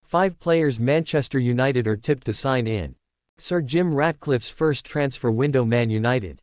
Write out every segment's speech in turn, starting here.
5 players Manchester United are tipped to sign in. Sir Jim Ratcliffe's first transfer window. Man United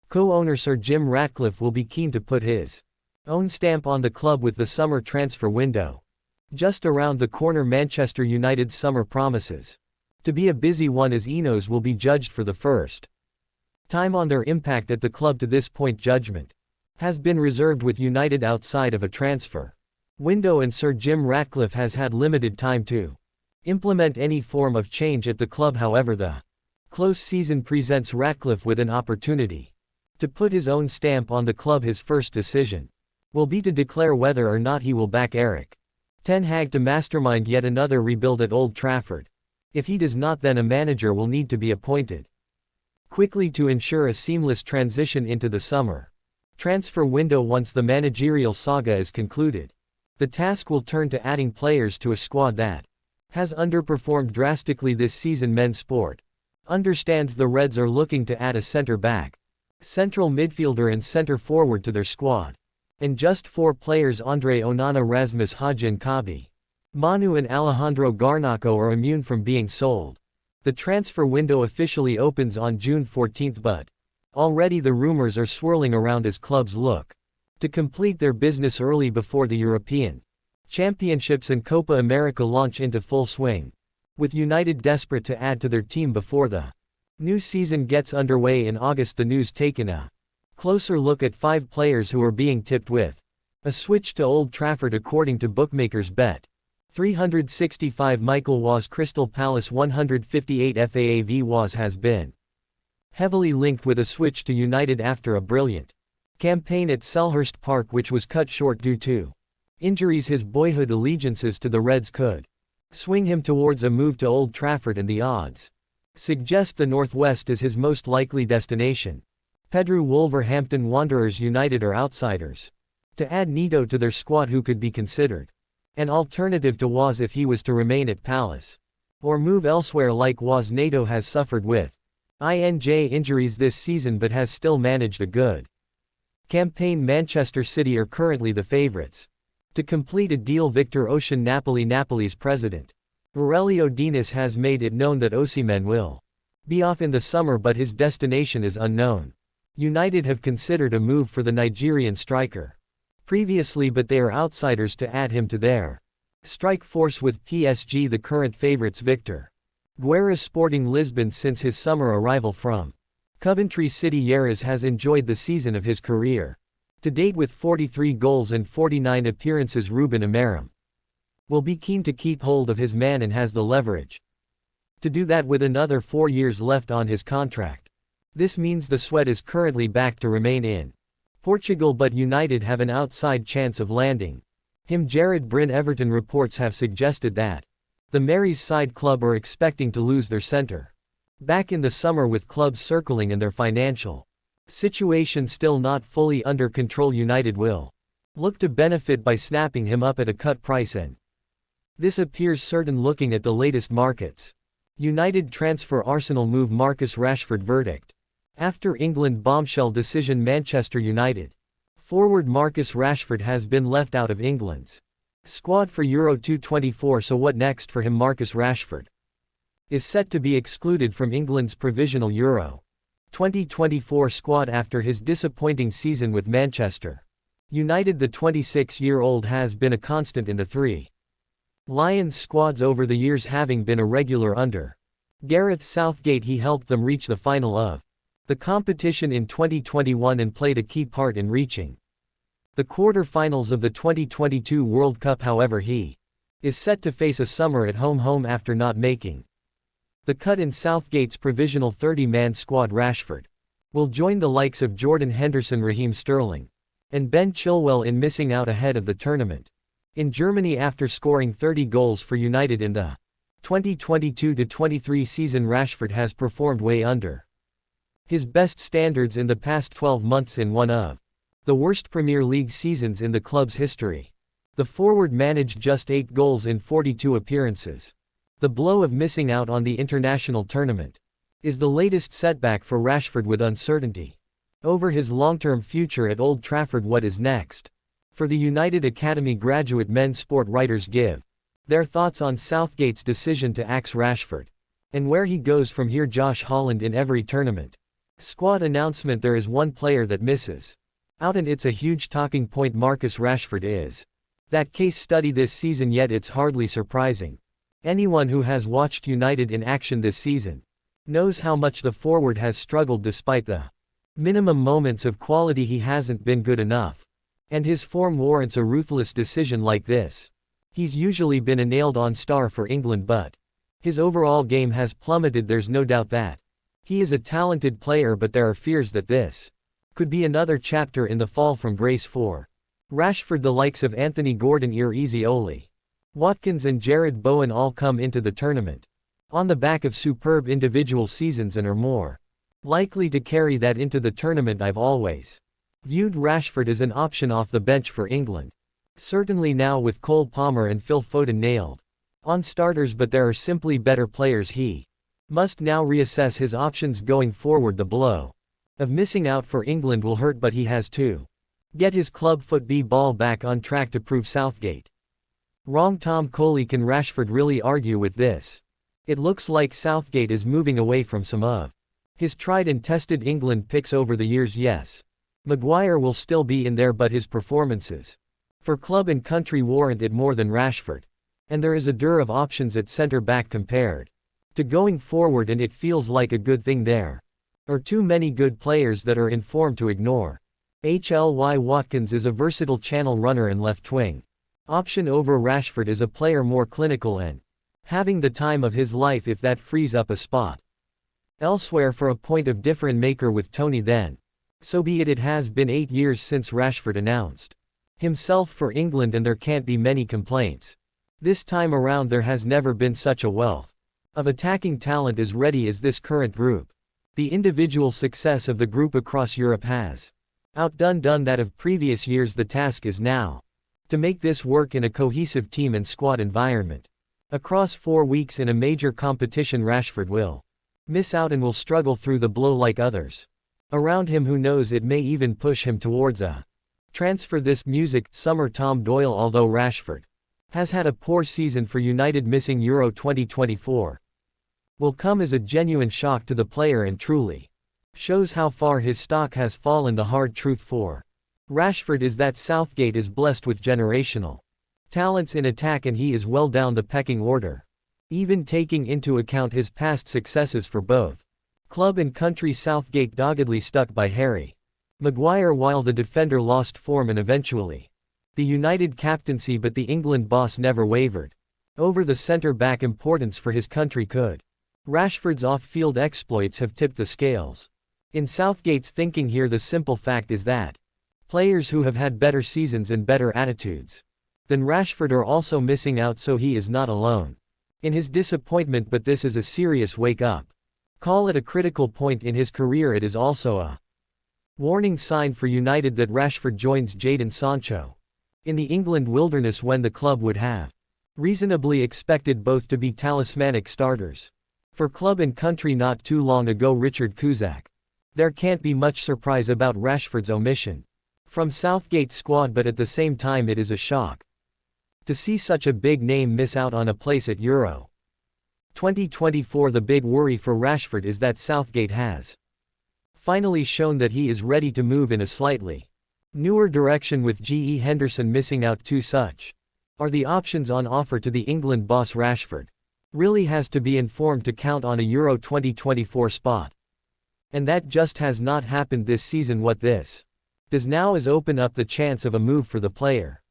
co-owner Sir Jim Ratcliffe will be keen to put his own stamp on the club with the summer transfer window just around the corner. Manchester United's summer promises to be a busy one, as Enos will be judged for the first time on their impact at the club. To this point, judgment has been reserved with United outside of a transfer window, and Sir Jim Ratcliffe has had limited time to implement any form of change at the club. However, the close season presents Ratcliffe with an opportunity to put his own stamp on the club. His first decision will be to declare whether or not he will back Erik ten Hag to mastermind yet another rebuild at Old Trafford. If he does not, then a manager will need to be appointed quickly to ensure a seamless transition into the summer transfer window. Once the managerial saga is concluded, the task will turn to adding players to a squad that has underperformed drastically this season. Men's Sport understands the Reds are looking to add a centre-back, central midfielder and centre-forward to their squad. And just 4 players, Andre Onana, Rasmus Hodgson, Kabi Manu and Alejandro Garnacho, are immune from being sold. The transfer window officially opens on June 14, but already the rumors are swirling around as clubs look to complete their business early before the European Championships and Copa America launch into full swing, with United desperate to add to their team before the new season gets underway in August. The news taken a closer look at 5 players who are being tipped with a switch to Old Trafford according to bookmakers. Bet 365 Michael Waz, Crystal Palace 158 FAAV. Waz has been heavily linked with a switch to United after a brilliant campaign at Selhurst Park, which was cut short due to injuries. His boyhood allegiances to the Reds could swing him towards a move to Old Trafford, and the odds suggest the Northwest is his most likely destination. Pedro Wolverhampton Wanderers United are outsiders to add Neto to their squad, who could be considered an alternative to Waz if he was to remain at Palace or move elsewhere. Like Waz, Neto has suffered with injuries this season but has still managed a good campaign. Manchester City are currently the favourites to complete a deal. Victor Osimhen, Napoli's president Aurelio Diniz has made it known that Osimhen will be off in the summer, but his destination is unknown. United have considered a move for the Nigerian striker previously, but they are outsiders to add him to their strike force with PSG, the current favourites. Victor Guerra's Sporting Lisbon, since his summer arrival from Coventry City, Yeras has enjoyed the season of his career to date with 43 goals and 49 appearances. Ruben Amorim will be keen to keep hold of his man and has the leverage to do that with another 4 years left on his contract. This means the sweat is currently back to remain in Portugal, but United have an outside chance of landing him. Jared Bryn. Everton reports have suggested that the Mary's side club are expecting to lose their centre back in the summer, with clubs circling and their financial situation still not fully under control. United will look to benefit by snapping him up at a cut price, and this appears certain looking at the latest markets. United transfer Arsenal move Marcus Rashford. Verdict after England bombshell decision. Manchester United forward Marcus Rashford has been left out of England's squad for Euro 2024. So what next for him? Marcus Rashford is set to be excluded from England's provisional Euro 2024 squad after his disappointing season with Manchester United. The 26-year-old has been a constant in the 3 Lions squads over the years, having been a regular under Gareth Southgate. He helped them reach the final of the competition in 2021 and played a key part in reaching the quarter-finals of the 2022 World Cup. However, he is set to face a summer at home after not making the cut in Southgate's provisional 30-man squad. Rashford will join the likes of Jordan Henderson, Raheem Sterling, and Ben Chilwell in missing out ahead of the tournament in Germany after scoring 30 goals for United in the 2022-23 season. Rashford has performed way under his best standards in the past 12 months in one of the worst Premier League seasons in the club's history. The forward managed just 8 goals in 42 appearances. The blow of missing out on the international tournament is the latest setback for Rashford, with uncertainty over his long-term future at Old Trafford. What is next for the United Academy graduate? Men's Sport writers give Their thoughts on Southgate's decision to axe Rashford. And where he goes from here. Josh Holland in every tournament. Squad announcement. There is one player that misses out, and it's a huge talking point. Marcus Rashford is that case study this season, yet it's hardly surprising. Anyone who has watched United in action this season knows how much the forward has struggled. Despite the minimum moments of quality, he hasn't been good enough. And his form warrants a ruthless decision like this. He's usually been a nailed-on star for England, but his overall game has plummeted. There's no doubt that he is a talented player, but there are fears that this could be another chapter in the fall from grace for Rashford. The likes of Anthony Gordon, Oli Watkins and Jared Bowen all come into the tournament on the back of superb individual seasons and are more likely to carry that into the tournament. I've always viewed Rashford as an option off the bench for England. Certainly now with Cole Palmer and Phil Foden nailed on starters, but there are simply better players. He must now reassess his options going forward. The blow of missing out for England will hurt, but he has to get his club football back on track to prove Southgate wrong. Tom Coley, can Rashford really argue with this? It looks like Southgate is moving away from some of his tried and tested England picks over the years. Yes, Maguire will still be in there, but his performances for club and country warrant it more than Rashford. And there is a dearth of options at centre-back compared to going forward, and it feels like a good thing. There are too many good players that are in form to ignore. Oli Watkins is a versatile channel runner and left wing option over Rashford is a player more clinical and having the time of his life if that frees up a spot elsewhere for a point of difference maker with Tony, then so be it. It has been 8 years since Rashford announced himself for England, and there can't be many complaints. This time around there has never been such a wealth of attacking talent as ready as this current group. The individual success of the group across Europe has outdone that of previous years. The task is now to make this work in a cohesive team and squad environment. Across 4 weeks in a major competition, Rashford will miss out and will struggle through the blow like others around him. Who knows, it may even push him towards a transfer this summer. Tom Doyle, although Rashford has had a poor season for United, missing Euro 2024 will come as a genuine shock to the player and truly shows how far his stock has fallen. The hard truth for Rashford is that Southgate is blessed with generational talents in attack, and he is well down the pecking order, even taking into account his past successes for both club and country. Southgate doggedly stuck by Harry Maguire while the defender lost form and eventually the United captaincy, but the England boss never wavered over the centre-back importance for his country. Could Rashford's off-field exploits have tipped the scales in Southgate's thinking here? The simple fact is that players who have had better seasons and better attitudes than Rashford are also missing out, so he is not alone in his disappointment, but this is a serious wake-up call at a critical point in his career. It is also a warning sign for United that Rashford joins Jadon Sancho in the England wilderness when the club would have reasonably expected both to be talismanic starters for club and country not too long ago. Richard Kuzak. There can't be much surprise about Rashford's omission from Southgate's squad, but at the same time it is a shock to see such a big name miss out on a place at Euro 2024. The big worry for Rashford is that Southgate has finally shown that he is ready to move in a slightly newer direction, with G.E. Henderson missing out too. Such are the options on offer to the England boss. Rashford really has to be informed to count on a Euro 2024 spot. And that just has not happened this season. What this does now is open up the chance of a move for the player,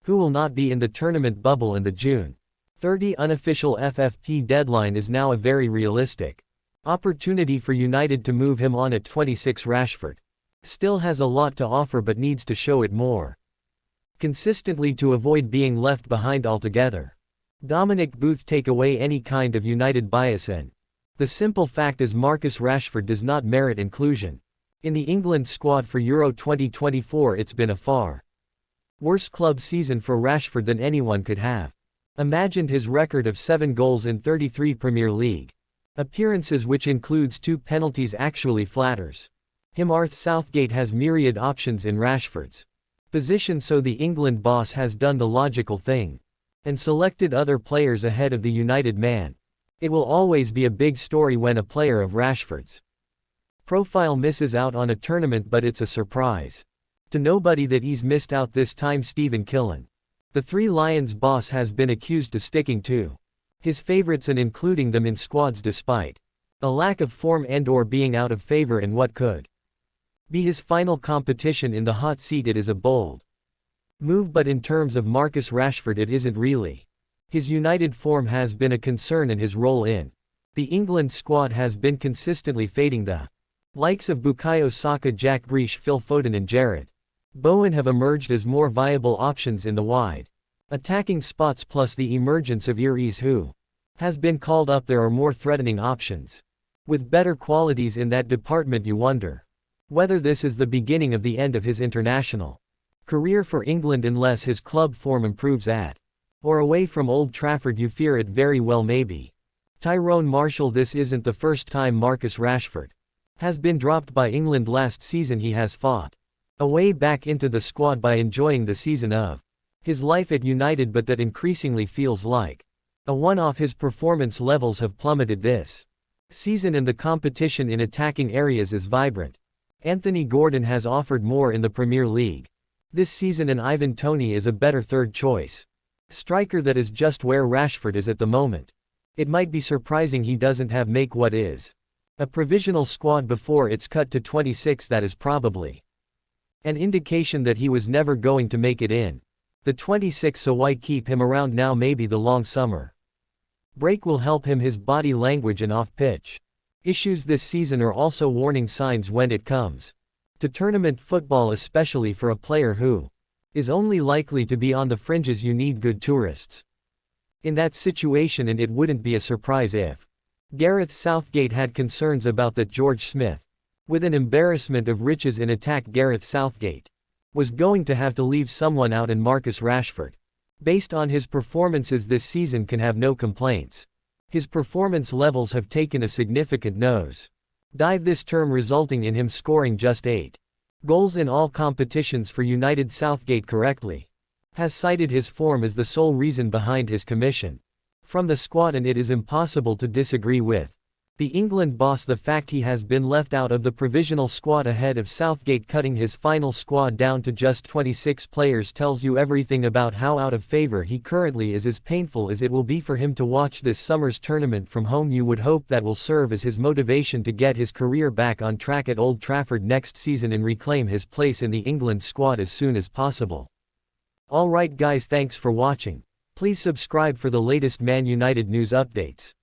who will not be in the tournament bubble, and the June 30 unofficial FFP deadline is now a very realistic opportunity for United to move him on at 26. Rashford still has a lot to offer, but needs to show it more consistently to avoid being left behind altogether. Dominic Booth, take away any kind of United bias, and the simple fact is Marcus Rashford does not merit inclusion in the England squad for Euro 2024. It's been a far worse club season for Rashford than anyone could have imagined. His record of 7 goals in 33 Premier League appearances, which includes 2 penalties, actually flatters him. Southgate has myriad options in Rashford's position, so the England boss has done the logical thing and selected other players ahead of the United man. It will always be a big story when a player of Rashford's profile misses out on a tournament, but it's a surprise to nobody that he's missed out this time. Stephen Killen, the Three Lions boss, has been accused of sticking to his favorites and including them in squads despite a lack of form and/or being out of favor in what could be his final competition in the hot seat. It is a bold move, but in terms of Marcus Rashford it isn't really. His United form has been a concern and his role in the England squad has been consistently fading. The likes of Bukayo Saka, Jack Grealish, Phil Foden and Jared Bowen have emerged as more viable options in the wide attacking spots, plus the emergence of Iris, who has been called up. There are more threatening options with better qualities in that department. You wonder whether this is the beginning of the end of his international career for England unless his club form improves at or away from Old Trafford. You fear it very well may be. Tyrone Marshall: this isn't the first time Marcus Rashford has been dropped by England. Last season he has fought a way back into the squad by enjoying the season of his life at United, but that increasingly feels like a one-off. His performance levels have plummeted this season and the competition in attacking areas is vibrant. Anthony Gordon has offered more in the Premier League this season, and Ivan Toney is a better third choice striker. That is just where Rashford is at the moment. It might be surprising he doesn't have make what is a provisional squad before it's cut to 26. That is probably an indication that he was never going to make it in the 26, so why keep him around now? Maybe the long summer break will help him. His body language and off-pitch issues this season are also warning signs when it comes to tournament football, especially for a player who is only likely to be on the fringes. You need good tourists in that situation, and it wouldn't be a surprise if Gareth Southgate had concerns about that. George Smith, with an embarrassment of riches in attack, Gareth Southgate was going to have to leave someone out, and Marcus Rashford, based on his performances this season, can have no complaints. His performance levels have taken a significant nose dive this term, resulting in him scoring just 8 goals in all competitions for United. Southgate correctly has cited his form as the sole reason behind his commission from the squad, and it is impossible to disagree with the England boss. The fact he has been left out of the provisional squad ahead of Southgate cutting his final squad down to just 26 players tells you everything about how out of favor he currently is. As painful as it will be for him to watch this summer's tournament from home, you would hope that will serve as his motivation to get his career back on track at Old Trafford next season and reclaim his place in the England squad as soon as possible. Alright guys, thanks for watching. Please subscribe for the latest Man United news updates.